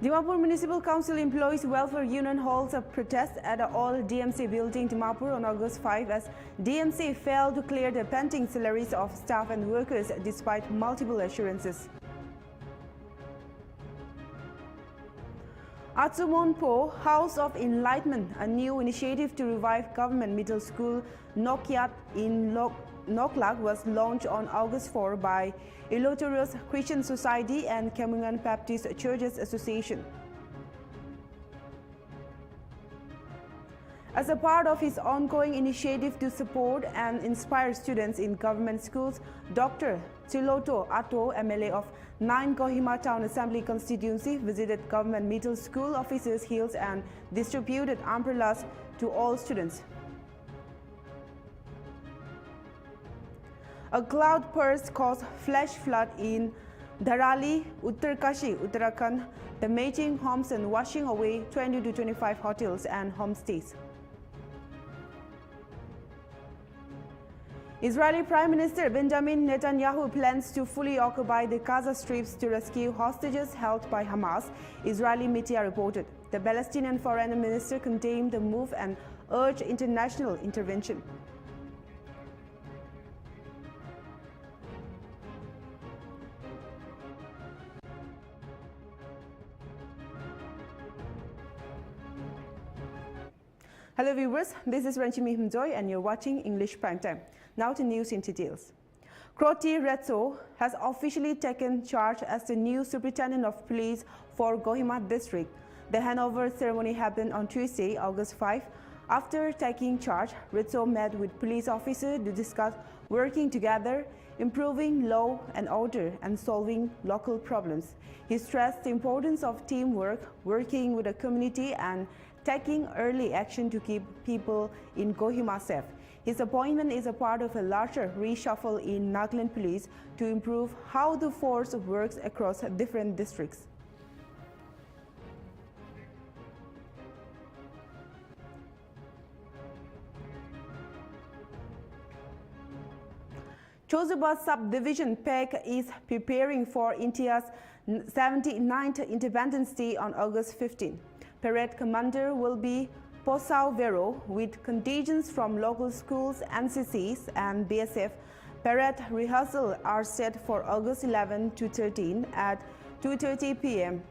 Dimapur Municipal Council Employees Welfare Union holds a protest at the all DMC building Dimapur on August 5 as DMC failed to clear the pending salaries of staff and workers despite multiple assurances. Atsumonpo House of Enlightenment, a new initiative to revive government middle school Nokyat in Noklak, was launched on August 4 by Illustrious Christian Society and Communion Baptist Churches Association. As a part of his ongoing initiative to support and inspire students in government schools, Dr. Chiloto Atto, MLA of 9 Kohima Town Assembly constituency, visited government middle school officers' hills and distributed umbrellas to all students. A cloud burst caused flash flood in Dharali, Uttarkashi, Uttarakhand, damaging homes and washing away 20 to 25 hotels and homestays. Israeli Prime Minister Benjamin Netanyahu plans to fully occupy the Gaza Strips to rescue hostages held by Hamas, Israeli media reported. The Palestinian Foreign Minister condemned the move and urged international intervention. Hello viewers, this is Ranjimi Himjoy and you're watching English Primetime. Now to news in details. Kroti Retso has officially taken charge as the new Superintendent of Police for Kohima District. The handover ceremony happened on Tuesday, August 5. After taking charge, Retso met with police officers to discuss working together, improving law and order, and solving local problems. He stressed the importance of teamwork, working with the community, and taking early action to keep people in Kohima safe. His appointment is a part of a larger reshuffle in Nagaland Police to improve how the force works across different districts. Chozuba Subdivision PEC is preparing for India's 79th Independence Day on August 15. Parade commander will be Posau Vero with contingents from local schools, NCCs and BSF. Parade rehearsals are set for August 11 to 13 at 2:30 p.m.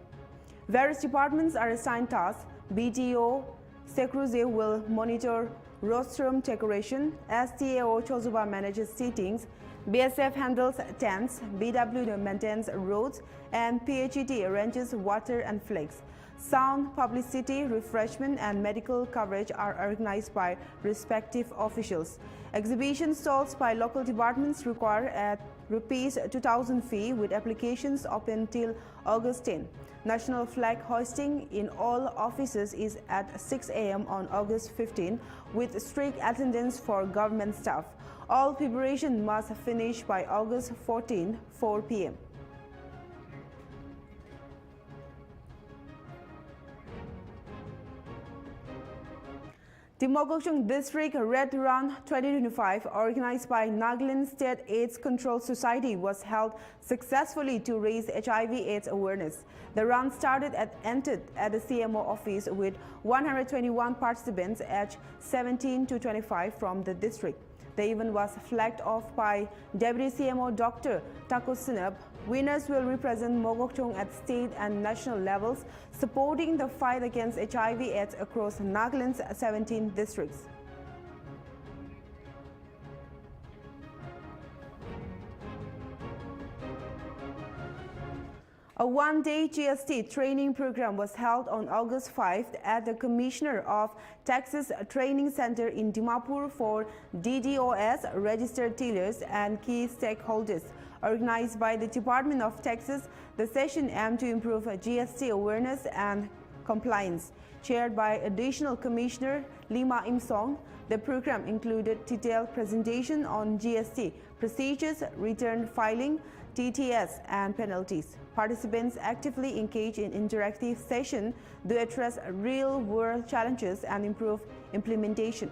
Various departments are assigned tasks. BDO Sekruze will monitor rostrum decoration, STAO Chozuba manages seatings, BSF handles tents, BW maintains roads, and PHET arranges water and flags. Sound, publicity, refreshment, and medical coverage are organized by respective officials. Exhibition stalls by local departments require at Rs 2,000 fee with applications open till August 10. National flag hoisting in all offices is at 6 a.m. on August 15 with strict attendance for government staff. All preparation must finish by August 14, 4 p.m. The Mogokchung District Red Run 2025, organized by Nagaland State AIDS Control Society, was held successfully to raise HIV/AIDS awareness. The run ended at the CMO office with 121 participants aged 17 to 25 from the district. The event was flagged off by Deputy CMO Dr. Tako Sinab. Winners will represent Mogokchung at state and national levels, supporting the fight against HIV/AIDS across Nagaland's 17 districts. A one-day GST training program was held on August 5 at the Commissioner of Taxes Training Center in Dimapur for DDoS registered dealers and key stakeholders. Organized by the Department of Taxes, the session aimed to improve GST awareness and compliance. Chaired by Additional Commissioner Lima Imsong, the program included detailed presentation on GST procedures, return filing, TTS, and penalties. Participants actively engage in interactive sessions to address real-world challenges and improve implementation.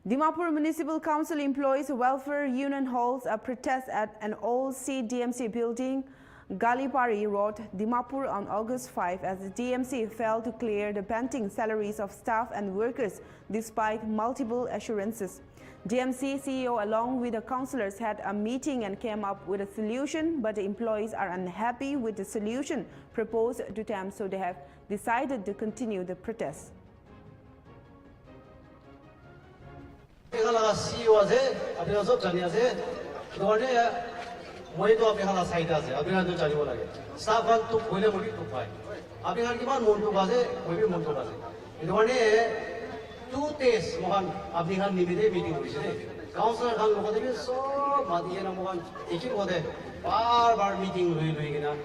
Dimapur Municipal Council Employees Welfare Union holds a protest at an old CDMC building, Galipari Road, Dimapur on August 5 as the DMC failed to clear the pending salaries of staff and workers despite multiple assurances. DMC CEO along with the councillors had a meeting and came up with a solution, but the employees are unhappy with the solution proposed to them, so they have decided to continue the protest. Two days, Mohan, Abdingan Nimide meeting. Council Khan Mohadev so Madiana Mohan, Ikimode, bar meeting Luigina,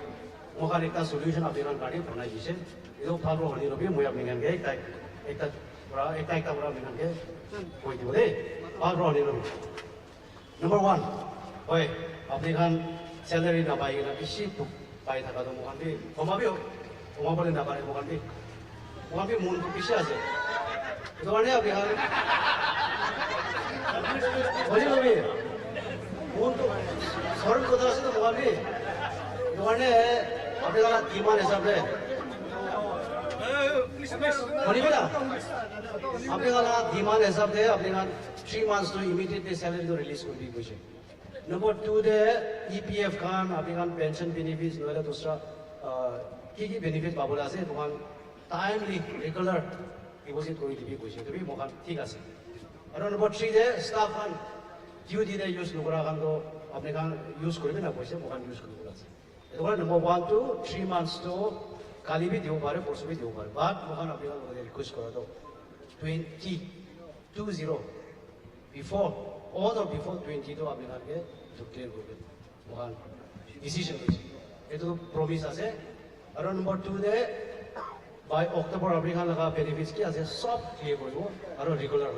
Mohanita solution of the Rangadi organization. You know, Pablo Holirobi, we have been engaged, like Pablo Holirobi. Number one, boy, Abdingan salary Nabayana, sheep by Takado Mohambi, Homabio, Homabal Nabari Mohambi, Mohambi Moon Pisha. So what are we having? What do you mean? Sorry, go to the Mohammed. You want to demand is up there. What do you mean? Abdinga demand is up there. Abdinga 3 months to immediately salary to release could be pushing. Number 2, the EPF can Abdinga pension benefits, no other dusra key benefits babula se one timely regular. It wasn't going to be pushing to be more Tigas. I don't know what 3 days, staff and duty they use Nukuragando, Abnegan use Kurina, Mohan use Kuras. Number 1, 2, 3 months to Kalibi Diobare, possibly Diobare, but Mohan Abnegan request Corado 20, before, order before 22 Abnegan to clear Mohan decision. It will promise us. I don't know what 2 days. By October, Abdinga benefits as a soft clear or regular.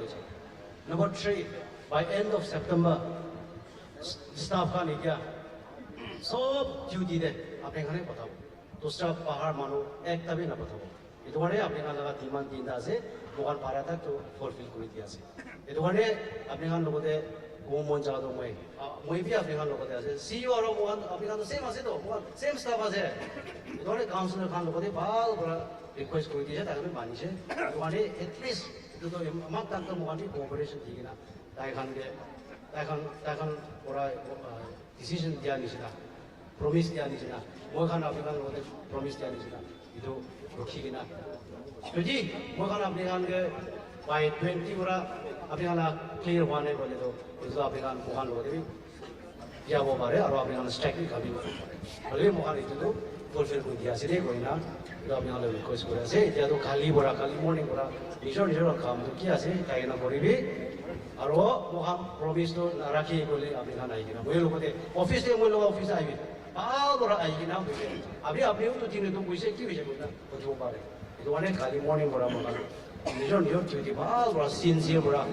Number 3, by end of September, staff can India. So duty there, Abdinga Potabo. To staff Pahar Manu, Ektabin Potabo. It one day Abdinga demand in Daze, Mohan Parata to fulfill Kuritias. It one day Abdinga Lode, Womonjado way. Maybe Abdinga Lode, see you are one Abdinga the same as it, same stuff as there. It only councillor can look at the ball. Request Kuritias, I have managed one day at least to the amount of cooperation. I can or a decision Dianisina, promise Dianisina, Mohan Abdingan promise Dianisina, you do Rokina. Study Mohan Abdingan by 20 Abdinga clear one a little, is Abdingan Mohan Lodi, Yabo Bare, or Abdingan striking coming. Only Mohan to do fulfill with Yaside going on. Abdinga request for us. They do Kalibora, Kalimoni, Nishon come to Kiasi, Kaina Boribi. Aro Moham promised to Naraki Goli Abdinga Naigina. We look at the office, they will office I will. Algora Aigina, Abdi to Tinu, we say Kivisha, but you buy it. It one a Kalimoni Boramana. Nishon, your duty, Algora, sincere Bora.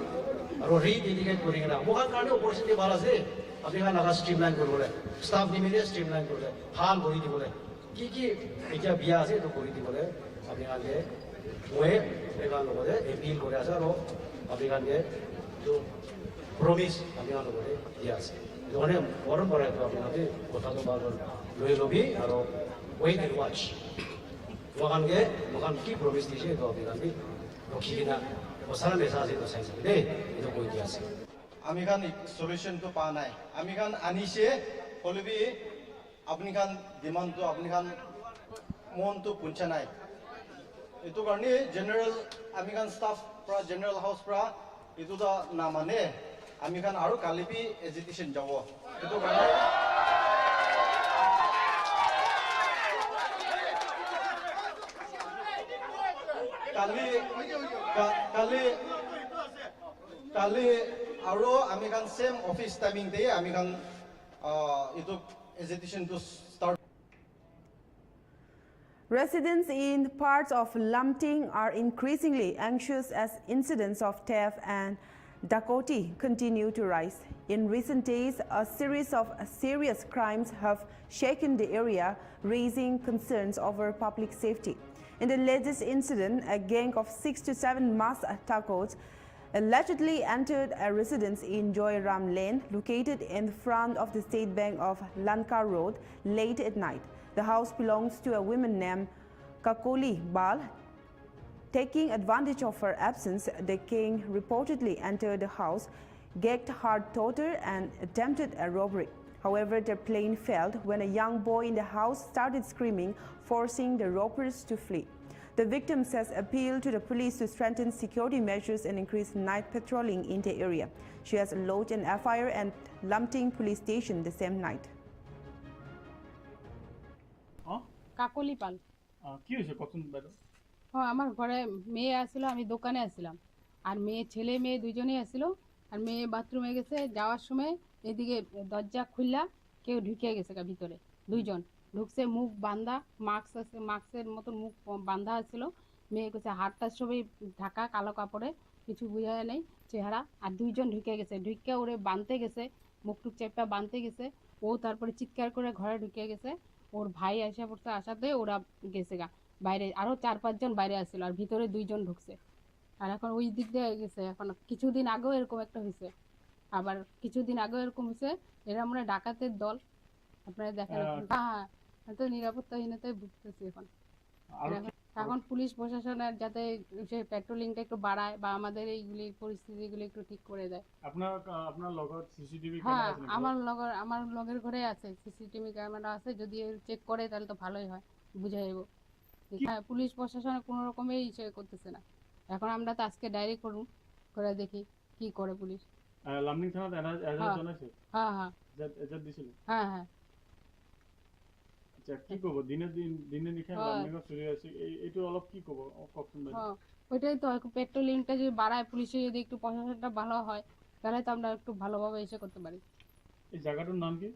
Aro rededicate Kurina. Mohan Kano, Porcini Balase, Abdinga streamline Guru, staff immediate streamline Guru, Hal Gori. Kiki, Ika Biase to Kuriti, Abigande, Way, Pegano, appeal Koreazaro, Abigande, to promise Abigano, yes. The one more for Abigande, Potato Barber, Lobi, or wait and watch. Wagange, Mohamki promise the shade of Abigande, Rokina, Osana Mesasi to Sense today, in the Koyas. Amigan solution to Panai. Amigan Anishe, Holibi. Abnikan demand to Abnikan Mon to Punchanai. It took our general Amigan staff, general house pra, it to the Namane, Amigan Aru Kalipi, hesitation Jawa. It took Kali Aro Amigan same office timing day, Amigan it took hesitation to start. Residents in parts of Lamting are increasingly anxious as incidents of theft and dacoity continue to rise. In recent days, a series of serious crimes have shaken the area, raising concerns over public safety. In the latest incident, a gang of 6 to 7 masked tacos allegedly entered a residence in Joy Ram Lane, located in front of the State Bank of Lanka Road, late at night. The house belongs to a woman named Kakoli Bal. Taking advantage of her absence, the king reportedly entered the house, gagged her daughter, and attempted a robbery. However, their plan failed when a young boy in the house started screaming, forcing the robbers to flee. The victim says appealed to the police to strengthen security measures and increase night patrolling in the area. She has lodged an FIR at Lumting police station the same night. কাকলি পাল কি হয়েছে কখন madam? আমার ঘরে মেয়ে আসছিল, আমি দোকানে আসছিলাম, আর ছেলে মেয়ে দুজনেই আসছিল। আর মেয়ে বাথরুমে গেছে, যাওয়ার সময় এদিকে দরজা খুললা কেউ ঢুকে গেছে ভিতরে, দুইজন ঢুকছে, মুখ বান্ধা, মাস্ক আছে, মাস্কের মতন মুখ বান্ধা ছিল। মেয়ে গেছে হাতটা সবই ঢাকা কালো কাপড়ে, কিছু বোঝা নেই চেহারা। আর দুইজন ঢুকে গেছে, ঢুকে ওরে বাঁধতে গেছে, মুখটুক চেপটা বাঁধতে গেছে। ও তারপরে চিৎকার করে ঘরে ঢুকে গেছে। ওর ভাই আসা পড়ছে, আসাতে ওরা গেছে গা বাইরে, আরও 4-5 জন বাইরে আসছিল, আর ভিতরে 2 জন ঢুকছে। আর এখন ওই দিক দিয়ে গেছে। এখন কিছুদিন আগেও এরকম একটা হয়েছে, আবার কিছুদিন আগেও এরকম হয়েছে। এরা মনে ডাকাতের দল, আপনারা দেখেন। হ্যাঁ, তো নিরাপত্তাহীনতায় ভুগতেছি এখন। এখন পুলিশ প্রশাসনের যাতে সে পেট্রোলিংটা একটু বাড়ায় বা আমাদের এইগুলি পরিস্থিতিগুলি একটু ঠিক করে দেয়। আপনার লগর সিসিটিভি হ্যাঁ, আমার লগের ঘরে আছে সিসিটিভি ক্যামেরা আছে, যদি চেক করে তাহলে তো ভালোই হয়, বুঝে যাবো। হ্যাঁ, পুলিশ প্রশাসন কোনো রকমেই ইসে করতেছে না। এখন আমরা তো আজকে ডায়েরি করুন, করে দেখি কি করে পুলিশ। লামনিং থানাতে এজাহার জানাইছে? হ্যাঁ হ্যাঁ এজাহার দিছিল? হ্যাঁ হ্যাঁ। আচ্ছা, কি করব? দিনে দেখে লামনিং চুরি আছে, এইটো অলপ কি করব কখন? হ্যাঁ, ওইটাই তো, পেট্রোলিংটা যদি বাড়ায়, পুলিশে যদি একটু প্রশাসনটা ভালো হয়, তাহলে তো আমরা একটু ভালোভাবে এসে করতে পারি। এই জায়গাটার নাম কি?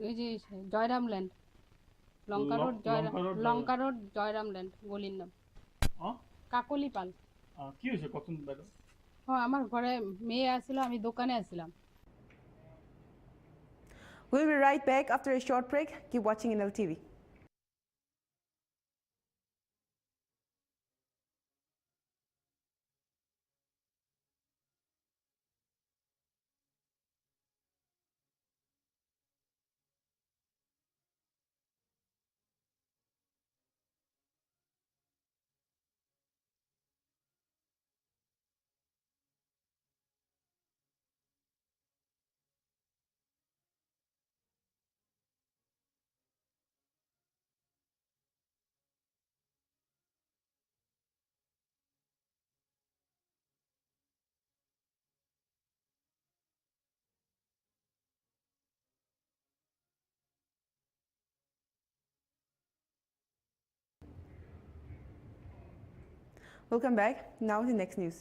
এই যে জয়রাম ল্যান্ড, লঙ্কা রোড জয়রাম ল্যান্ড গলির নাম। কাকলি পাল। কি হয়েছে কখন ম্যাডাম? আমার ঘরে মেয়ে আসছিল, আমি দোকানে আসছিলাম। We'll be right back after a short break. Keep watching Nltv. Welcome back. Now the next news.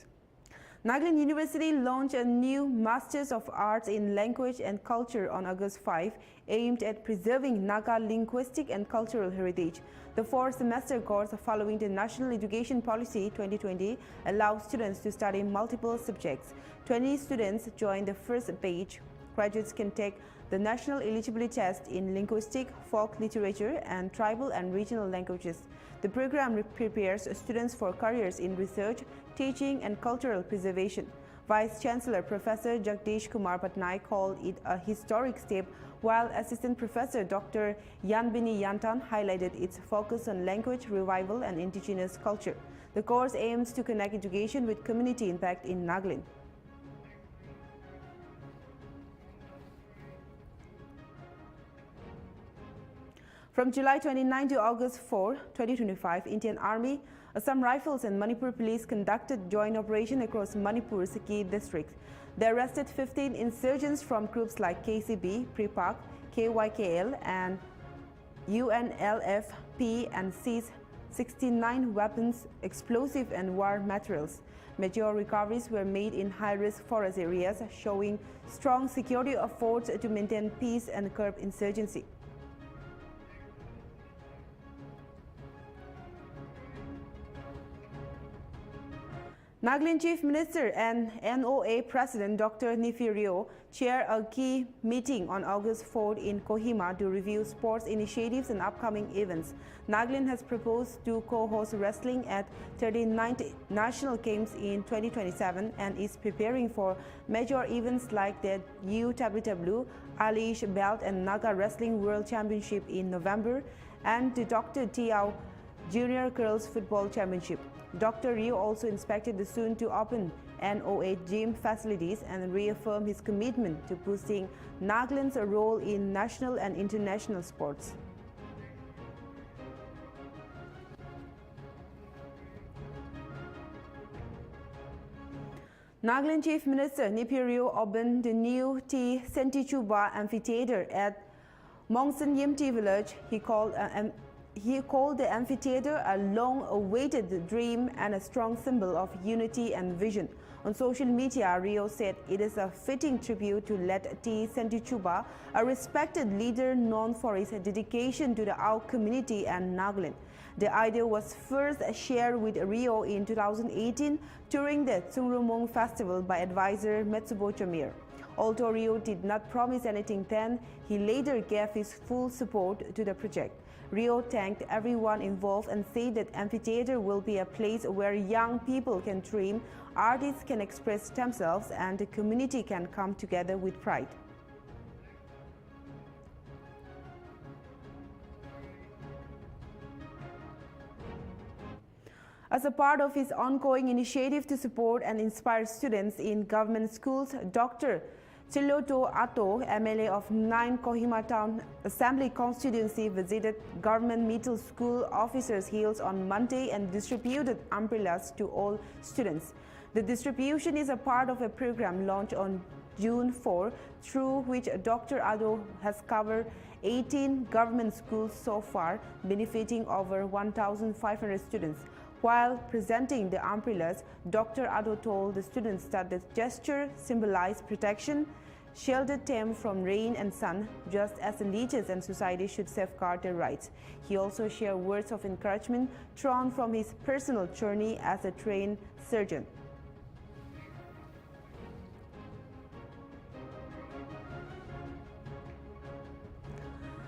Nagaland University launched a new Masters of Arts in Language and Culture on August 5, aimed at preserving Naga linguistic and cultural heritage. The 4-semester course following the National Education Policy 2020 allows students to study multiple subjects. 20 students join the first batch. Graduates can take the National Eligibility Test in Linguistic, Folk Literature, and Tribal and Regional Languages. The program prepares students for careers in research, teaching, and cultural preservation. Vice-Chancellor Professor Jagdish Kumar Patnaik called it a historic step, while Assistant Professor Dr. Yanbini Yantan highlighted its focus on language revival and indigenous culture. The course aims to connect education with community impact in Nagaland. From July 29 to August 4, 2025, Indian Army, Assam Rifles and Manipur Police conducted joint operation across Manipur's key districts. They arrested 15 insurgents from groups like KCB, Pripak, KYKL and UNLFP and seized 69 weapons, explosive and war materials. Major recoveries were made in high-risk forest areas, showing strong security efforts to maintain peace and curb insurgency. Nagaland Chief Minister and NOA President Dr. Nltv chaired a key meeting on August 4 in Kohima to review sports initiatives and upcoming events. Nagaland has proposed to co-host wrestling at 39th National Games in 2027 and is preparing for major events like the UWW, Alish Belt and Naga Wrestling World Championship in November and the Dr. Tiao Junior Girls Football Championship. Dr. Rio also inspected the soon-to-open NOA gym facilities and reaffirmed his commitment to boosting Nagaland's role in national and international sports. Nagaland Chief Minister Nltv opened the new T. Sentichuba Amphitheatre at Mongsan Yimti village. He called the amphitheatre a long-awaited dream and a strong symbol of unity and vision. On social media, Rio said it is a fitting tribute to Let T. Sentichuba, a respected leader known for his dedication to the Ao community and Nagaland. The idea was first shared with Rio in 2018 during the Tsungrumong Festival by advisor Metsubo Chamir. Although Rio did not promise anything then, he later gave his full support to the project. Rio thanked everyone involved and said that amphitheatre will be a place where young people can dream, artists can express themselves, and the community can come together with pride. As a part of his ongoing initiative to support and inspire students in government schools, Dr. Chiloto Ato, MLA of 9 Kohima Town Assembly constituency, visited government middle school officers' hills on Monday and distributed umbrellas to all students. The distribution is a part of a program launched on June 4, through which Dr. Ato has covered 18 government schools so far, benefiting over 1,500 students. While presenting the umbrellas, Dr. Ato told the students that the gesture symbolized protection, shielded them from rain and sun, just as the leaders and society should safeguard their rights. He also shared words of encouragement drawn from his personal journey as a trained surgeon.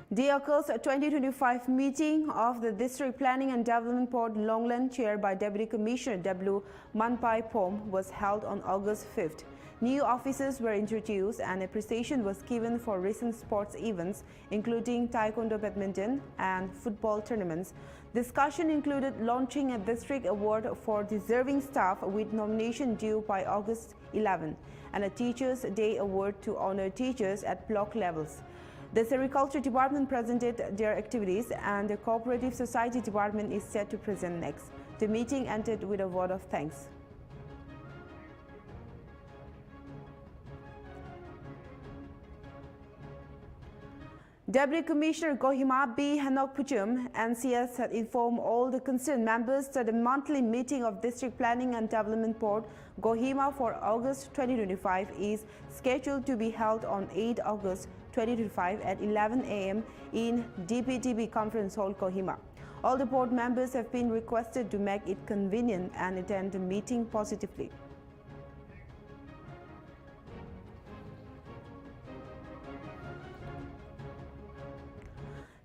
The August 2025 meeting of the District Planning and Development Board Longland, chaired by Deputy Commissioner W. Manpai Pom, was held on August 5th. New officers were introduced and appreciation was given for recent sports events, including Taekwondo, badminton, and football tournaments. Discussion included launching a district award for deserving staff with nomination due by August 11, and a Teachers' Day award to honor teachers at block levels. The Sericulture Department presented their activities, and the Cooperative Society Department is set to present next. The meeting ended with a vote of thanks. Deputy Commissioner Kohima B. Hanok Puchum, NCS, had informed all the concerned members that the monthly meeting of District Planning and Development Board Kohima for August 2025 is scheduled to be held on 8 August 2025 at 11 a.m. in DPTB Conference Hall, Kohima. All the board members have been requested to make it convenient and attend the meeting positively.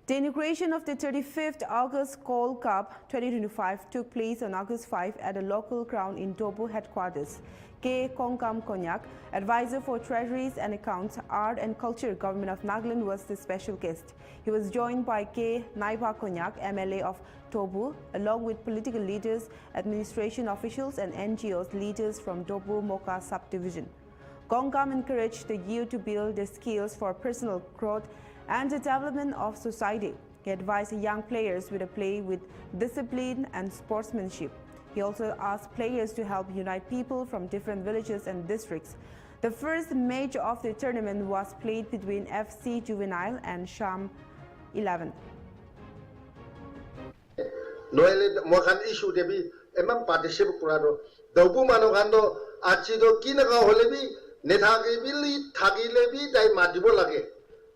The inauguration of the 35th August Coal Cup 2025 took place on August 5 at a local ground in Tobu headquarters. K. Kongkam Konyak, advisor for Treasuries and Accounts, Art and Culture, Government of Nagaland, was the special guest. He was joined by K. Naipa Konyak, MLA of Tobu, along with political leaders, administration officials, and NGOs leaders from Tobu Moka subdivision. Kongkam encouraged the youth to build their skills for personal growth and the development of society. He advised young players to play with discipline and sportsmanship. He also asked players to help unite people from different villages and districts. The first match of the tournament was played between FC Juvenile and Sham 11. Noel Mohan issue debi emam partnership kurado dobu manogando achido kinaga holebi nethagi bili thagi lebi dai madibo lage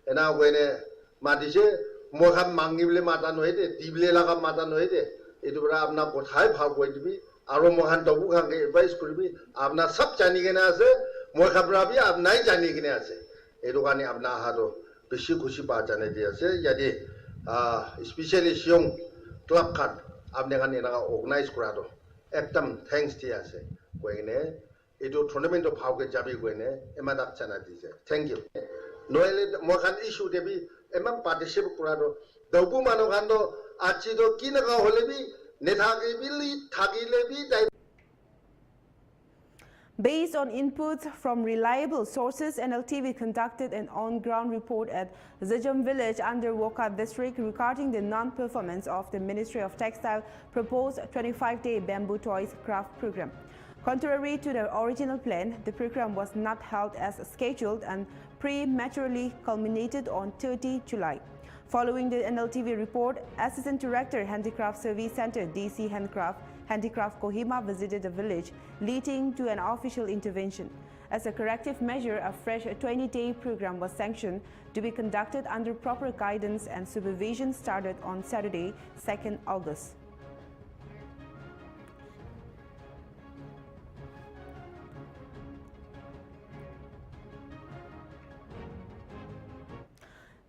ena wene madise moham mangibile mata noide dible laga mata noide edu bra apna kothai bhag koi dibi Aro mohan dobu khan ke advice kuribi apna sab jani kena ase moi khabra bhi ap nai jani kena ase edu kani apna haro beshi khushi pa jane di ase yadi especially siong club khan apne khan ena organize kora do ekdam thanks di ase koine edu tournament of how ke jabi koine emadak chana di je thank you noile moi khan issue debi emam participate kora do dobu manu khan do achi do kinaga holebi Based on inputs from reliable sources, Nltv conducted an on-ground report at Zijam village under Woka district regarding the non-performance of the Ministry of Textile proposed 25-day bamboo toys craft program. Contrary to the original plan, the program was not held as scheduled and prematurely culminated on 30 July. Following the Nltv report, Assistant Director Handicraft Service Center DC Handicraft Kohima visited the village, leading to an official intervention. As a corrective measure, a fresh 20-day program was sanctioned to be conducted under proper guidance and supervision started on Saturday, 2nd August.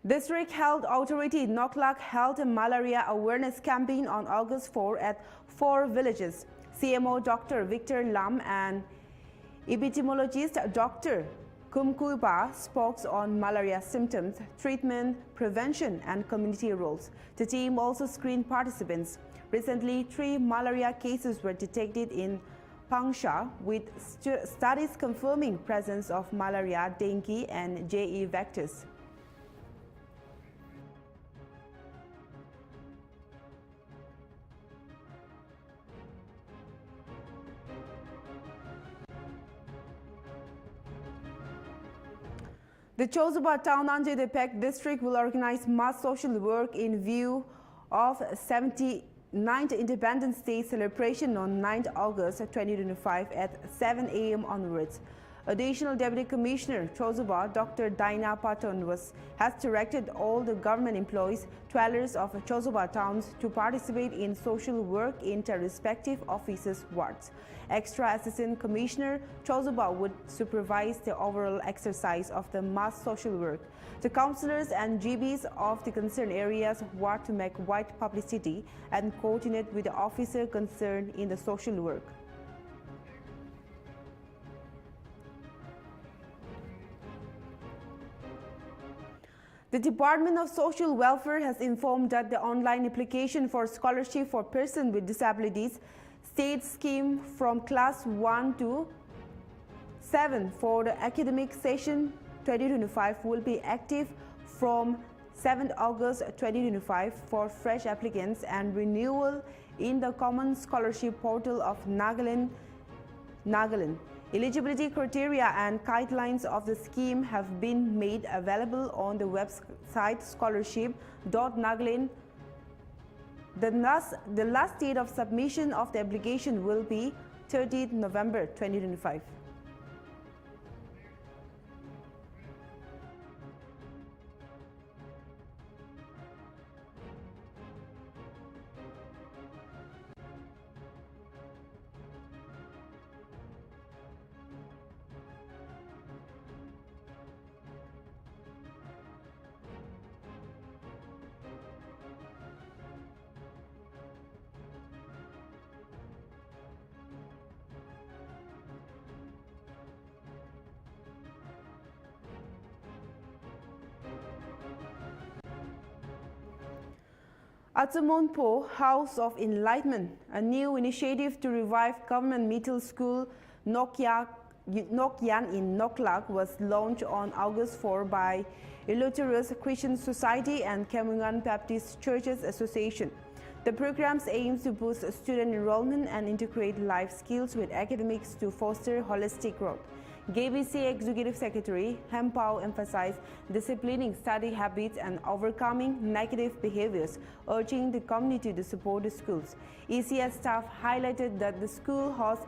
District Health Authority Noklak held a malaria awareness campaign on August 4 at 4 villages. CMO Dr. Victor Lam and epidemiologist Dr. Kumkuba spoke on malaria symptoms, treatment, prevention, and community roles. The team also screened participants. Recently, 3 malaria cases were detected in Pangsha, with studies confirming presence of malaria, dengue, and JE vectors. The Chozuba town under the Pek district will organize mass social work in view of 79th Independence Day celebration on 9th August 2025 at 7 a.m. onwards. Additional Deputy Commissioner Chozuba, Dr. Daina Patton, has directed all the government employees, dwellers of Chozuba towns to participate in social work in their respective offices' wards. Extra Assistant Commissioner Chozuba would supervise the overall exercise of the mass social work. The councillors and GBs of the concerned areas were to make wide publicity and coordinate with the officer concerned in the social work. The Department of Social Welfare has informed that the online application for scholarship for persons with disabilities state scheme from class 1 to 7 for the academic session 2025 will be active from 7 August 2025 for fresh applicants and renewal in the Common Scholarship Portal of Nagaland. Eligibility criteria and guidelines of the scheme have been made available on the website scholarship.nagaland. The last date of submission of the application will be 30th November 2025. Atamonpo House of Enlightenment, a new initiative to revive government middle school Nokyan in Noklak, was launched on August 4 by Illustrious Christian Society and Kemungan Baptist Churches Association. The program aims to boost student enrollment and integrate life skills with academics to foster holistic growth. GBC Executive Secretary Hempao emphasized disciplining study habits and overcoming negative behaviors, urging the community to support the schools. ECS staff highlighted that the school hosts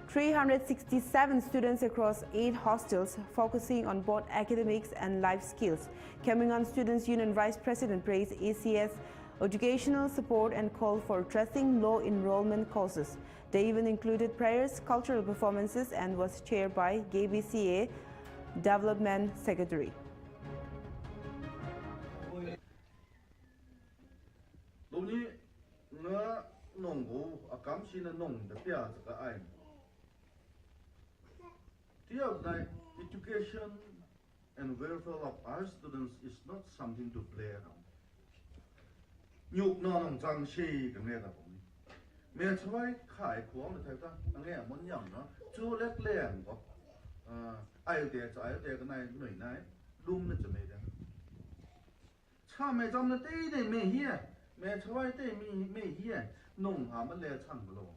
367 students across 8 hostels, focusing on both academics and life skills. Kemungan Students Union Vice President praised ECS educational support and called for addressing low enrollment causes. They even included prayers, cultural performances, and was chaired by KBCA Development Secretary. Education and welfare of our students is not something to play around. Nhục nó nông trang xì cái nghe ta cũng mẹ chơi khai khoáng được thấy ta nghe muốn nhầm nó chú lét lẻn có ai để cái này nổi này lum nóจะไม่ได้cha mẹจำnóตีได้ไม่เหี้ยแม่ช่วยได้ไม่เหี้ยนุ่งหามันเลยช่างบ่ลง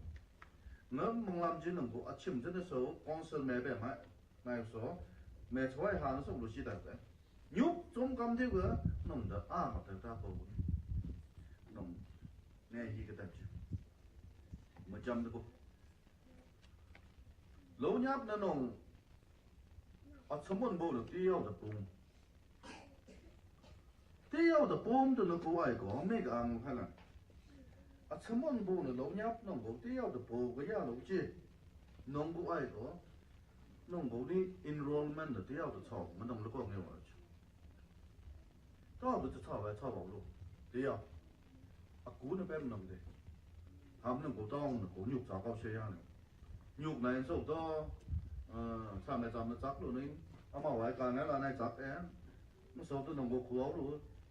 เงินมองลำจีนงกูชิมจนได้โซ่กองเสแม่แบบไหมนายโซ่แม่ช่วยหาส่งลูกศิษย์ได้ยุบจงกำที่เวอนุ่งเด้อมาเถิดตาบ่นุ่งแม่ฮีก็ได้จีมาจำได้กูโลยับนั่นนุ่งสมบูรณ์บ่หรือเที่ยวแต่ปุ่มเที่ยวแต่ปุ่มตัวนึงกูไอ้ก็ไม่กลางขนาดสมบูรณ์บ่หรือโลยับนุ่งกูเที่ยวแต่ปุ่มก็ยากลูกจีนุ่งกูไอ้ก็นุ่งกูนี่ enrollment เที่ยวแต่ชอบมันต้องรู้ก็เงี้ยว่าชอบจะชอบไว้ชอบเอาลูกเที่ยวกูนี่เป็นนุ่งเด็กทำนุ่งกูต้องกูหยุดสาวเขาเชียร์เนี่ยหยุดในสุดก็ทำในจำในจักรลูกนี่เอามาไว้กันแล้วในจักรเองมันสอบตัวนุ่งกูขวบลูก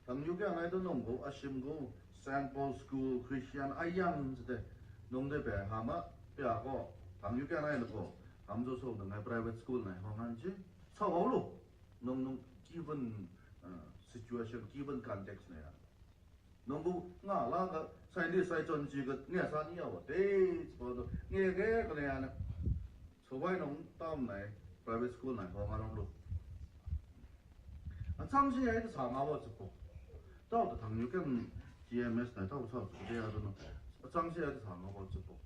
ทำยุคยังไงตัวนุ่งกูอาชิมกูเซนต์พอลสคูลคริสเตียนไอยังจะได้นุ่งได้แบบหามะเปียก็ทำยุคยังไงลูกก็ทำจะสอบใน private school ในห้องนั้นจีชอบเอาลูกนุ่ง given situation given context เนี่ยนุ่งกูง่าล่างก็ใส่ดีใส่จนจีก็เงี้ยซานี่เอาเด้พอตัวเงี้ยแก่ก็เนี่ยนะสบายน้องต้อมไหน private school ไหนห้องนั้นลูก장시에도 상하워지고 또도 당뇨견 GMS 네 또 저 대야도는 장시에도 상하워지고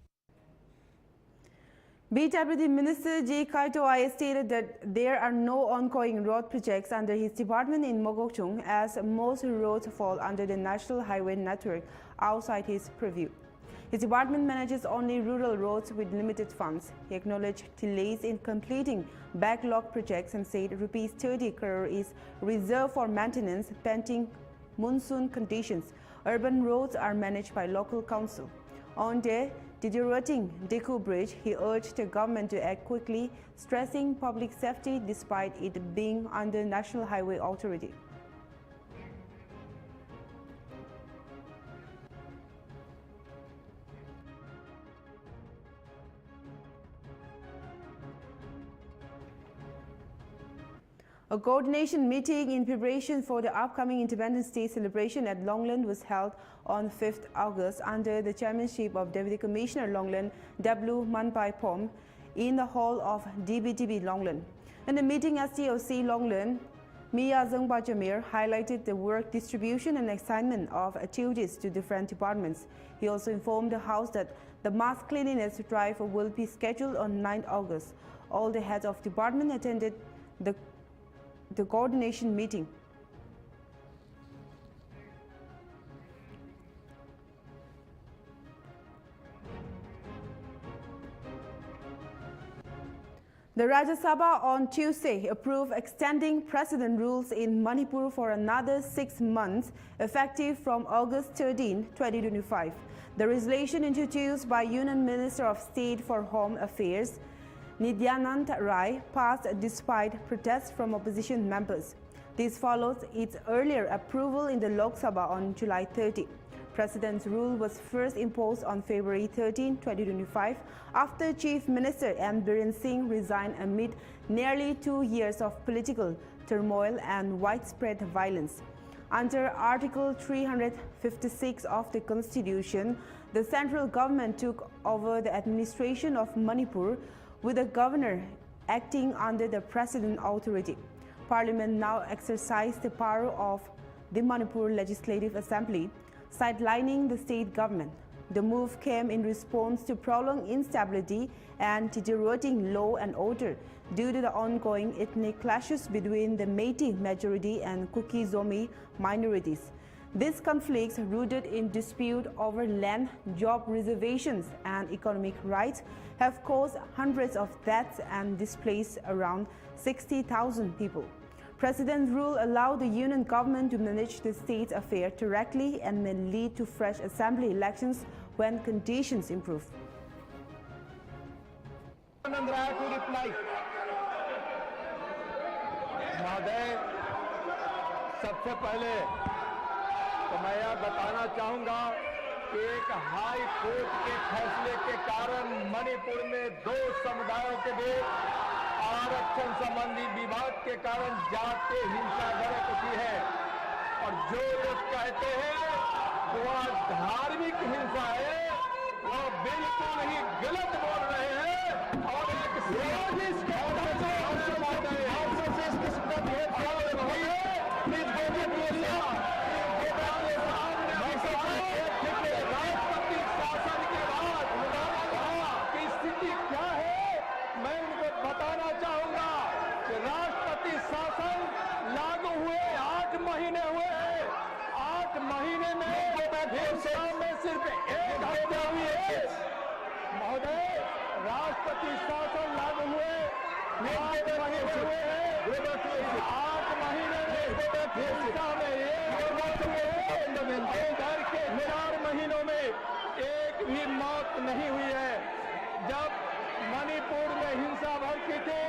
BWD Minister J. Kaito Ai stated that there are no ongoing road projects under his department in Mogokchung, as most roads fall under the National Highway Network outside his purview. His department manages only rural roads with limited funds. He acknowledged delays in completing backlog projects and said Rs 30 crore is reserved for maintenance pending monsoon conditions. Urban roads are managed by local council. On the deteriorating Deku Bridge, he urged the government to act quickly, stressing public safety despite it being under National Highway Authority. A coordination meeting in preparation for the upcoming Independence Day celebration at Longland was held on 5th August under the chairmanship of Deputy Commissioner Longland W. Manpai Pom in the hall of DBTB Longland. In the meeting, STOC Longland, Mia Zengba Jamir highlighted the work distribution and assignment of duties to different departments. He also informed the House that the mass cleanliness drive will be scheduled on 9th August. All the heads of department attended the coordination meeting. The Rajya Sabha on Tuesday approved extending precedent rules in Manipur for another 6 months, effective from August 13, 2025. The resolution, introduced by Union Minister of State for Home Affairs, Nityanand Rai, passed despite protests from opposition members. This follows its earlier approval in the Lok Sabha on July 30. President's rule was first imposed on February 13, 2025, after Chief Minister M. Biren Singh resigned amid nearly 2 years of political turmoil and widespread violence. Under Article 356 of the Constitution, the central government took over the administration of Manipur, with the governor acting under the President authority. Parliament now exercises the power of the Manipur Legislative Assembly, sidelining the state government. The move came in response to prolonged instability and deteriorating law and order due to the ongoing ethnic clashes between the Meitei majority and Kuki-Zomi minorities. These conflicts, rooted in dispute over land, job reservations, and economic rights, have caused hundreds of deaths and displaced around 60,000 people. President's rule allowed the union government to manage the state's affairs directly and may lead to fresh assembly elections when conditions improve. सबसे पहले तो मैं यह बताना चाहूंगा कि एक high court के फैसले के कारण मणिपुर में दो समुदायों के बीच आरक्षण संबंधी विवाद के कारण जातीय हिंसा भड़क उठी है और जो लोग कहते हैं वह धार्मिक हिंसा है वह बिल्कुल ही गलत बोल रहे हैं और एक साजिश के राष्ट्रपति शासन लागू हुए 8 महीने हुए हैं 8 महीने में इधर के 4 महीनों में एक भी मौत नहीं हुई है। जब मणिपुर में हिंसा भड़की थी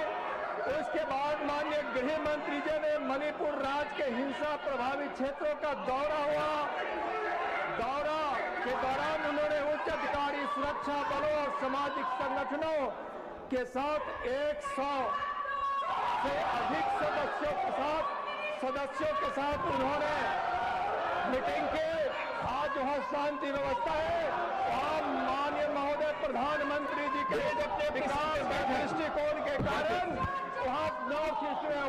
उसके बाद माननीय गृह मंत्री जी ने मणिपुर राज्य के हिंसा प्रभावित क्षेत्रों का दौरा हुआ। दौरा के दौरान उन्होंने उच्च अधिकारी सुरक्षा बलों और सामाजिक संगठनों के साथ 100 से अधिक सदस्यों के साथ उन्होंने मीटिंग की। आज वहाँ शांति व्यवस्था है और माननीय महोदय प्रधानमंत्री जी के विकास के दृष्टिकोण के कारण वहाँ नॉर्थ ईस्ट में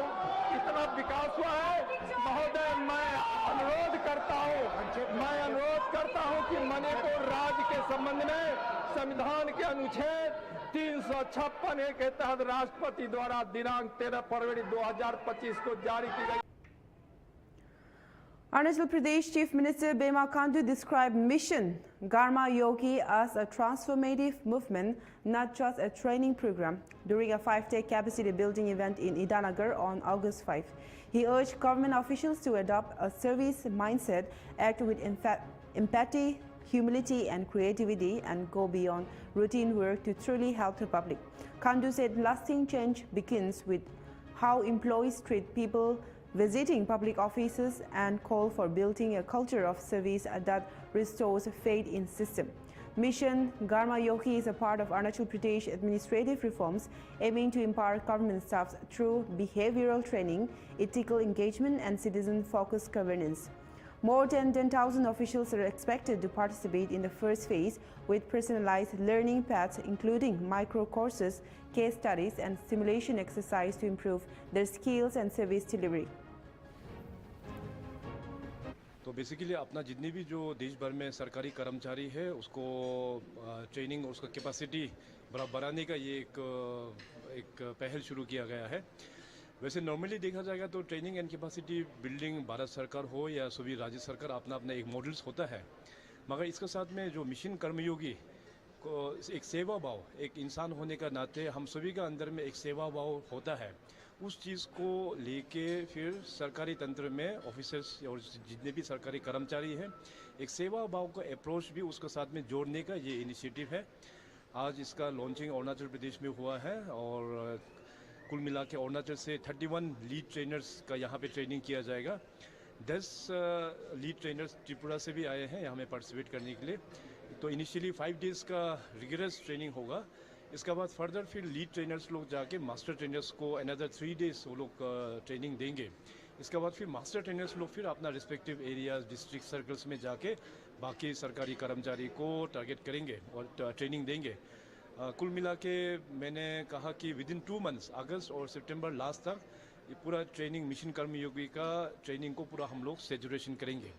इतना विकास हुआ है। महोदय मैं अनुरोध करता हूँ कि मणिपुर राज्य के संबंध में संविधान के अनुच्छेद 356 के तहत राष्ट्रपति द्वारा दिनांक 13 फरवरी 2025 को जारी की गई। Arunachal Pradesh Chief Minister Pema Khandu described Mission Garma Yogi as a transformative movement, not just a training program, during a 5-day capacity building event in Idanagar on August 5. He urged government officials to adopt a service mindset, act with empathy, humility and creativity, and go beyond routine work to truly help the public. Khandu said lasting change begins with how employees treat people visiting public offices and call for building a culture of service that restores faith in system. Mission Garma Yogi is a part of Arunachal Pradesh administrative reforms aiming to empower government staff through behavioral training, ethical engagement and citizen-focused governance. More than 10,000 officials are expected to participate in the first phase with personalized learning paths including micro courses, case studies and simulation exercise to improve their skills and service delivery. तो basically अपना जितने भी जो देश भर में सरकारी कर्मचारी है उसको ट्रेनिंग और उसका कैपेसिटी बढ़ाने का ये एक पहल शुरू किया गया है। वैसे नॉर्मली देखा जाएगा तो training and capacity building Bharat सरकार हो या सभी राज्य सरकार अपना अपना एक मॉडल्स होता है, मगर इसके साथ में जो मिशन कर्मयोगी को एक सेवा भाव, एक इंसान होने का नाते हम सभी का अंदर में एक सेवा भाव होता है, उस चीज़ को लेके फिर सरकारी तंत्र में ऑफिसर्स और जितने भी सरकारी कर्मचारी हैं एक सेवा भाव का अप्रोच भी उसके साथ में जोड़ने का ये इनिशिएटिव है। आज इसका लॉन्चिंग अरुणाचल प्रदेश में हुआ है और कुल मिला के अरुणाचल से 31 लीड ट्रेनर्स का यहाँ पे ट्रेनिंग किया जाएगा। 10 लीड ट्रेनर्स त्रिपुरा से भी आए हैं यहाँ में पार्टिसिपेट करने के लिए। तो इनिशियली 5 डेज़ का रिगरस ट्रेनिंग होगा, इसके बाद फर्दर फिर लीड ट्रेनर्स लोग जाके मास्टर ट्रेनर्स को अनदर 3 डेज़ वो लोग ट्रेनिंग देंगे। इसके बाद फिर मास्टर ट्रेनर्स लोग फिर अपना रिस्पेक्टिव एरियाज डिस्ट्रिक्ट सर्कल्स में जाके बाकी सरकारी कर्मचारी को टारगेट करेंगे और ट्रेनिंग देंगे। कुल मिला के मैंने कहा कि विदिन 2 मंथ्स अगस्त और सितंबर लास्ट तक ये पूरा ट्रेनिंग मिशन कर्मयोगी का ट्रेनिंग को पूरा हम लोग सैचुरेशन करेंगे।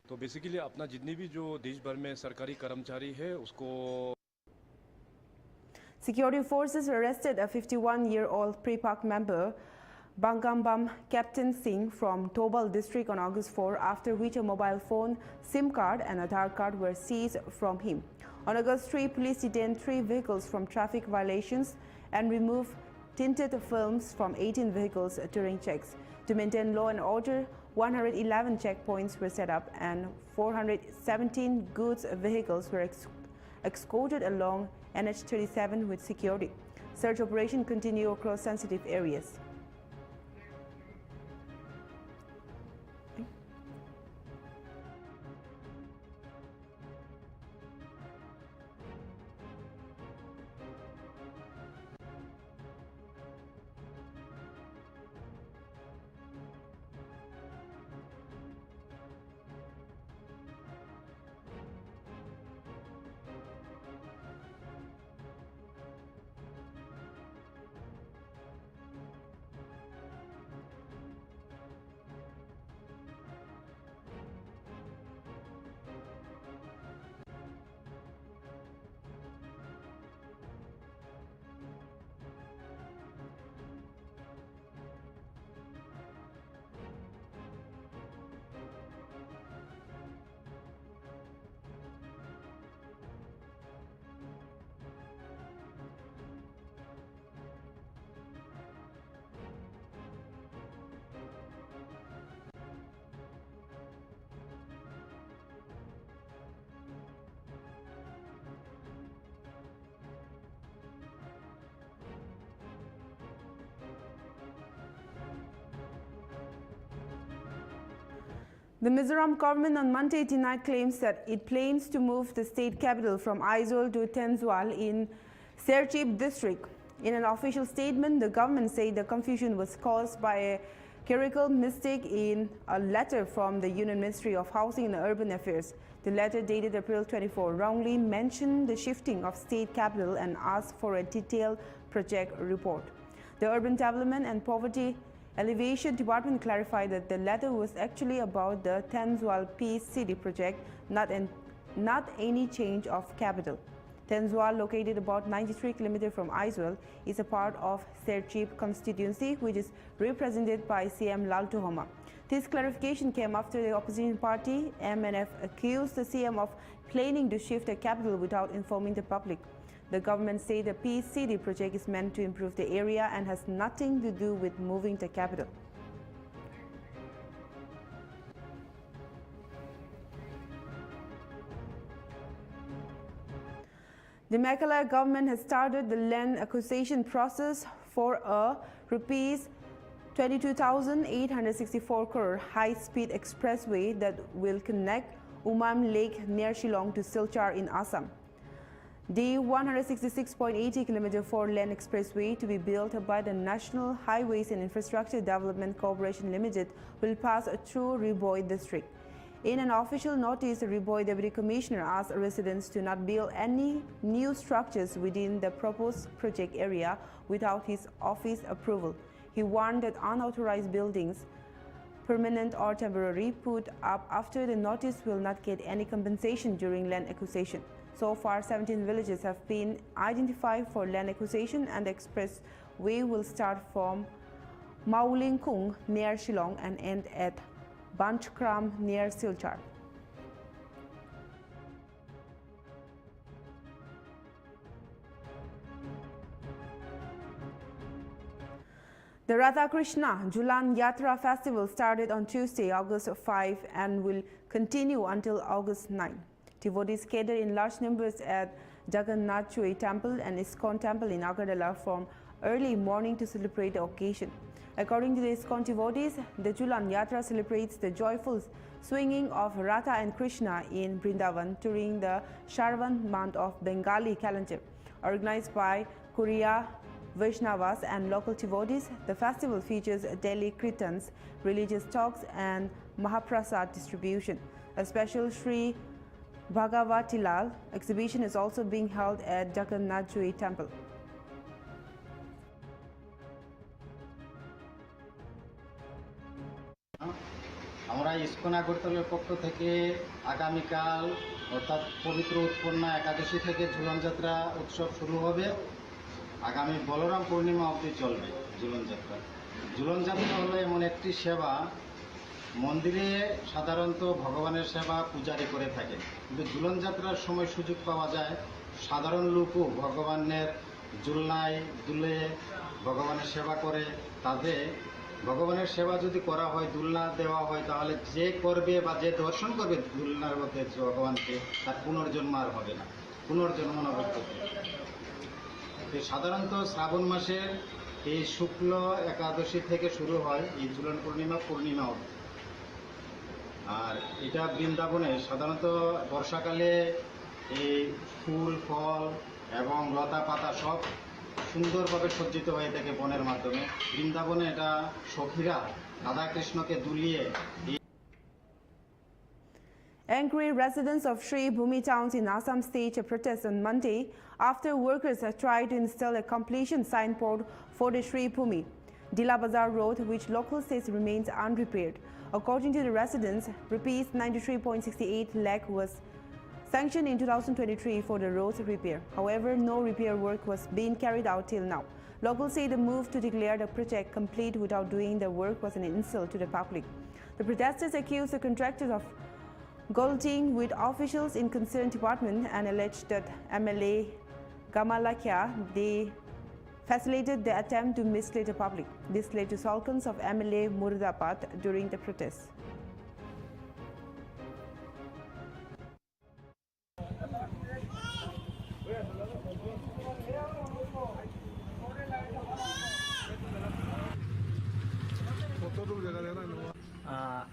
तो बेसिकली अपना जितने भी जो देश भर में सरकारी कर्मचारी है उसको Security forces arrested a 51-year-old pre-park member Bangambam Captain Singh from Tobal district on August 4, after which a mobile phone, SIM card and Aadhaar card were seized from him. On August 3, police detained 3 vehicles from traffic violations and removed tinted films from 18 vehicles during checks. To maintain law and order, 111 checkpoints were set up and 417 goods vehicles were escorted along NH37 with security. Search operation continue across sensitive areas. The Mizoram government on Monday denied claims that it plans to move the state capital from Aizawl to Tenswal in Serchhip district. In an official statement, the government said the confusion was caused by a clerical mistake in a letter from the Union Ministry of Housing and Urban Affairs. The letter dated April 24 wrongly mentioned the shifting of state capital and asked for a detailed project report. The Urban Development and Poverty Alleviation Department clarified that the letter was actually about the Tenswal Peace City project, not any change of capital. Tenswal, located about 93 km from Aizawl, is a part of Serchhip constituency, which is represented by CM Laltuhoma. This clarification came after the opposition party, MNF, accused the CM of planning to shift the capital without informing the public. The government said the Peace City project is meant to improve the area and has nothing to do with moving the capital. The Meghalaya government has started the land acquisition process for a rupees 22,864 crore high-speed expressway that will connect Umam Lake near Shillong to Silchar in Assam. The 166.80 km 4-lane expressway to be built by the National Highways and Infrastructure Development Corporation Limited will pass through Riboy district. In an official notice, the Riboy Deputy Commissioner asked residents to not build any new structures within the proposed project area without his office approval. He warned that unauthorized buildings, permanent or temporary, put up after the notice will not get any compensation during land acquisition. So far, 17 villages have been identified for land acquisition, and the expressway will start from Maulingkung near Shillong and end at Banchkram near Silchar. The Radha Krishna Julan Yatra festival started on Tuesday, August 5 and will continue until August 9. Devotees gather in large numbers at Jagannath Chui Temple and ISKCON Temple in Agartala from early morning to celebrate the occasion. According to the ISKCON devotees, the Julan Yatra celebrates the joyful swinging of Radha and Krishna in Vrindavan during the Sharvan month of Bengali calendar. Organized by Korea Vaishnavas and local devotees, the festival features daily kirtans, religious talks and Mahaprasad distribution. A special Sri Bhagavatilal exhibition is also being held at Jagannath Chui Temple. আমরা ISKCON আগরতলার পক্ষ থেকে আগামীকাল অর্থাৎ পবিত্র উৎপন্না একাদশী থেকে ঝুলন যাত্রা উৎসব শুরু হবে। আগামী বলরাম পূর্ণিমা অবধি চলবে ঝুলন যাত্রা। ঝুলনযাত্রা হলো এমন একটি সেবা, মন্দিরে সাধারণত ভগবানের সেবা পূজারি করে থাকেন, কিন্তু ঝুলনযাত্রার সময় সুযোগ পাওয়া যায় সাধারণ লোকও ভগবানের ঝুলনায় দুলে ভগবানের সেবা করে। তাতে ভগবানের সেবা যদি করা হয়, দুলনা দেওয়া হয়, তাহলে যে করবে বা যে দর্শন করবে দুলনার মধ্যে ভগবানকে, তার পুনর্জন্ম আর হবে না, পুনর্জন্ম না করতে। সাধারণত শ্রাবণ মাসের এই শুক্ল একাদশী থেকে শুরু হয় এই ঝুলন পূর্ণিমা অবধি। আর এটা বৃন্দাবনে সাধারণত বর্ষাকালে এই ফুল ফল এবং লতা পাতা সব সুন্দরভাবে সজ্জিত হয়ে থাকে বনের মাধ্যমে। বৃন্দাবনে এটা সখীরা রাধা কৃষ্ণকে দুলিয়ে Angry residents of Sri Bhumi towns in Assam staged a protest on Monday after workers tried to install a completion signboard for the Sri Bhumi Dila Bazar road, which local says remains unrepaired. According to the residents, rupees 93.68 lakh was sanctioned in 2023 for the road's repair. However, no repair work was being carried out till now. Locals say the move to declare the project complete without doing the work was an insult to the public. The protesters accused the contractors of golding with officials in concerned department and alleged that MLA Gamalakya they facilitated the attempt to mislead the public. This led to sulkings of MLA Murdabat during the protests.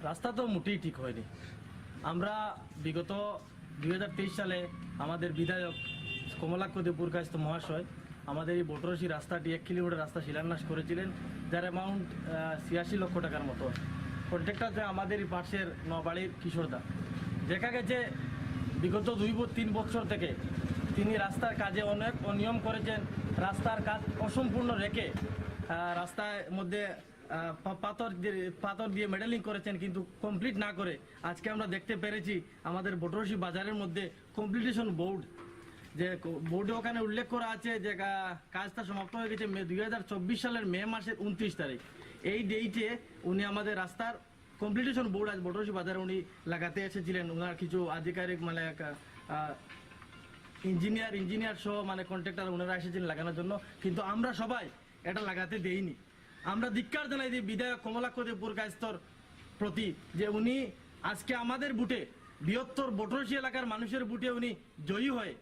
রাস্তা তো মোটেই ঠিক হয়নি। আমরা বিগত 2023 সালে আমাদের বিধায়ক কমলাক্ষ পুরকাস্ত মহাশয় আমাদের এই বটরশি রাস্তাটি 1 কিলোমিটার রাস্তা শিলান্যাস করেছিলেন, যার অ্যামাউন্ট 86 লক্ষ টাকার মতো। কন্ট্রাক্টর যে আমাদের এই পাশের নবাড়ির কিশোরদা, দেখা গেছে বিগত 2-3 বছর থেকে তিনি রাস্তার কাজে অনেক অনিয়ম করেছেন। রাস্তার কাজ অসম্পূর্ণ রেখে রাস্তার মধ্যে পাথর দিয়ে মেডেলিং করেছেন, কিন্তু কমপ্লিট না করে আজকে আমরা দেখতে পেরেছি আমাদের বটরশি বাজারের মধ্যে কমপ্লিটেশন বোর্ড, যে বোর্ডে ওখানে উল্লেখ করা আছে যে কাজটা সমাপ্ত হয়ে গেছে 2024 সালের মে মাসের 29 তারিখ। এই ডেটে উনি আমাদের রাস্তার কমপ্লিটেশন বোর্ড আজ বটরশি বাজারে উনি লাগাতে এসেছিলেন। ওনার কিছু আধিকারিক মানে ইঞ্জিনিয়ার সহ মানে কন্ট্রাক্টর ওনারা এসেছিলেন লাগানোর জন্য, কিন্তু আমরা সবাই এটা লাগাতে দেইনি। আমরা ধিক্কার জানাই দিই বিধায়ক কমলাক্ষ পুরকাস্তর প্রতি, যে উনি আজকে আমাদের বুটে বৃহত্তর বটরশি এলাকার মানুষের বুটে উনি জয়ী হয়ে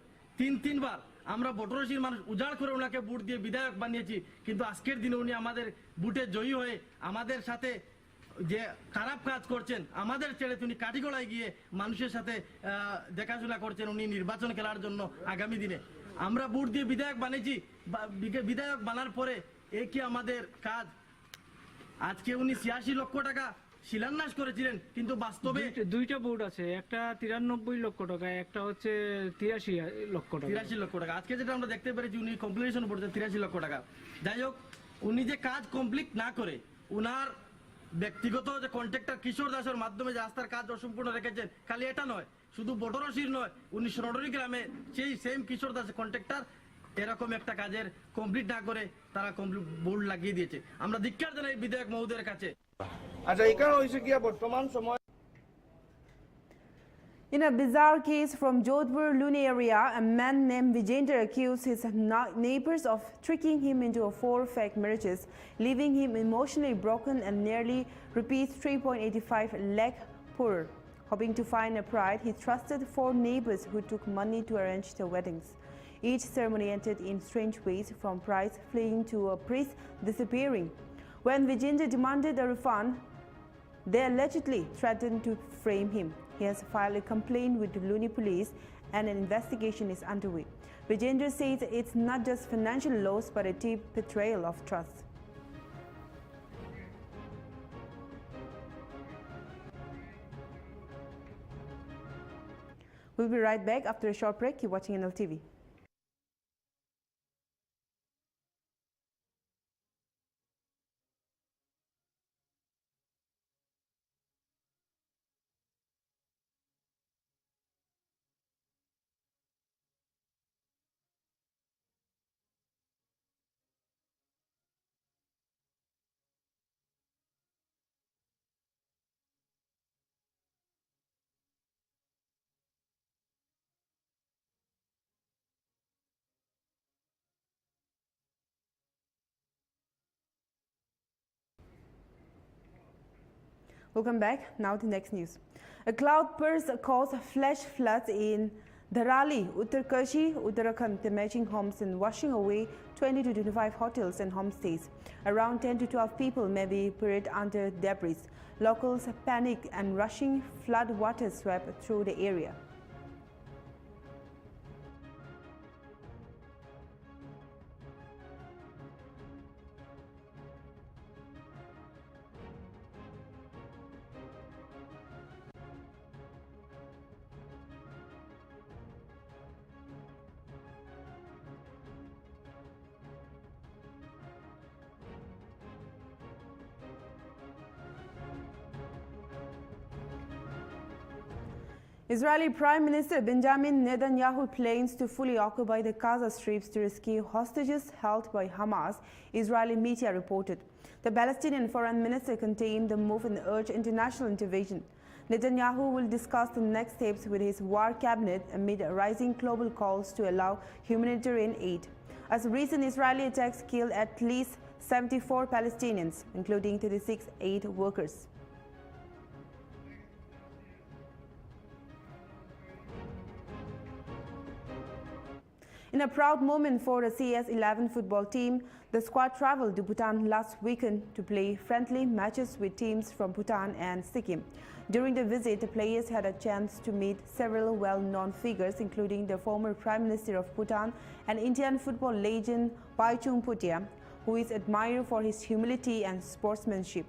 তিনবার আমরা বটরশির মানুষ উজাড় করে ওনাকে বুট দিয়ে বিধায়ক বানিয়েছি, কিন্তু আজকের দিনে উনি আমাদের বুটে জয়ী হয়ে আমাদের সাথে যে খারাপ কাজ করছেন, আমাদের ছেড়ে তিনি কাঠিগড়ায় গিয়ে মানুষের সাথে দেখাশোনা করছেন উনি নির্বাচন খেলার জন্য আগামী দিনে। আমরা বুট দিয়ে বিধায়ক বানিয়েছি, বিধায়ক বানার পরে এ কি আমাদের কাজ? আজকে উনি 86 লক্ষ টাকা শিলান্যাস করেছিলেন, কিন্তু বাস্তবে দুইটা বোর্ড আছে, একটা 93 লক্ষ টাকা, একটা হচ্ছে 83 লক্ষ টাকা। 83 লক্ষ টাকা আজকে যেটা আমরা দেখতে পেরেছি উনি কমপ্লিটেশন বলছেন 83 লক্ষ টাকা। যাই হোক, উনি যে কাজ কমপ্লিট না করে উনার ব্যক্তিগত যে কন্ট্রাক্টর কিশোর দাসের মাধ্যমে যে রাস্তার কাজ অসম্পূর্ণ রেখেছেন, খালি এটা নয়, শুধু বটরশির নয়, উনি সোনাডুরি গ্রামে সেই সেম কিশোর দাসের কন্ট্রাক্টর এরকম একটা কাজের কমপ্লিট না করে তারা কমপ্লিট বোর্ড লাগিয়ে দিয়েছে। আমরা ধিক্কার জানাই বিধায়ক মহোদয়ের কাছে। আচ্ছা, এখানে হইছে কি বর্তমান সময় In a bizarre case from Jodhpur Luni area, a man named Vijender accused his neighbors of tricking him into 4 fake marriages, leaving him emotionally broken and nearly rupees 3.85 lakh poorer. Hoping to find a bride, he trusted 4 neighbors who took money to arrange their weddings. Each ceremony ended in strange ways, from brides fleeing to a priest disappearing. When Vijender demanded a refund, they allegedly threatened to frame him. He has filed a complaint with the Luni police and an investigation is underway. Vijender says it's not just financial loss but a deep betrayal of trust. We'll be right back after a short break. You're watching Nltv. Welcome back. Now the next news. A cloud burst caused flash floods in Dharali, Uttarkashi, Uttarakhand, damaging homes and washing away 20 to 25 hotels and homestays. Around 10 to 12 people may be buried under debris. Locals panic and rushing flood water swept through the area. Israeli Prime Minister Benjamin Netanyahu plans to fully occupy the Gaza Strip to rescue hostages held by Hamas, Israeli media reported. The Palestinian Foreign Minister condemned the move and urged international intervention. Netanyahu will discuss the next steps with his war cabinet amid rising global calls to allow humanitarian aid. As recent Israeli attacks killed at least 74 Palestinians, including 36 aid workers. In a proud moment for the CS11 football team, the squad traveled to Bhutan last weekend to play friendly matches with teams from Bhutan and Sikkim. During the visit, the players had a chance to meet several well-known figures, including the former Prime Minister of Bhutan and Indian football legend Baichung Bhutia, who is admired for his humility and sportsmanship.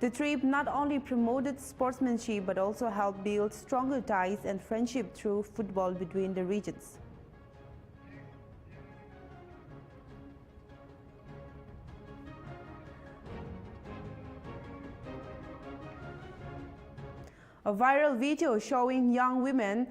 The trip not only promoted sportsmanship but also helped build stronger ties and friendship through football between the regions. A viral video showing young women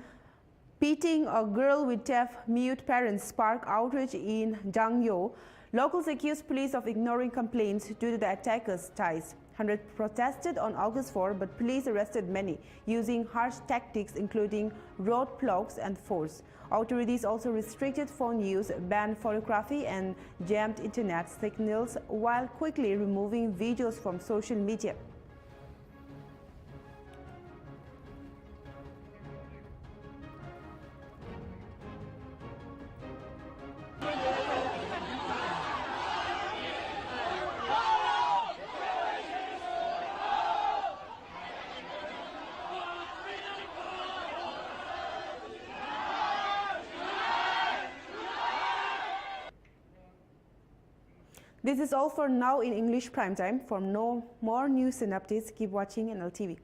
beating a girl with deaf-mute parents sparked outrage in Jangyo. Locals accused police of ignoring complaints due to the attackers' ties. Hundreds protested on August 4, but police arrested many, using harsh tactics including roadblocks and force. Authorities also restricted phone use, banned photography, and jammed internet signals while quickly removing videos from social media. This is all for now in English Primetime. For more news and updates, keep watching Nltv.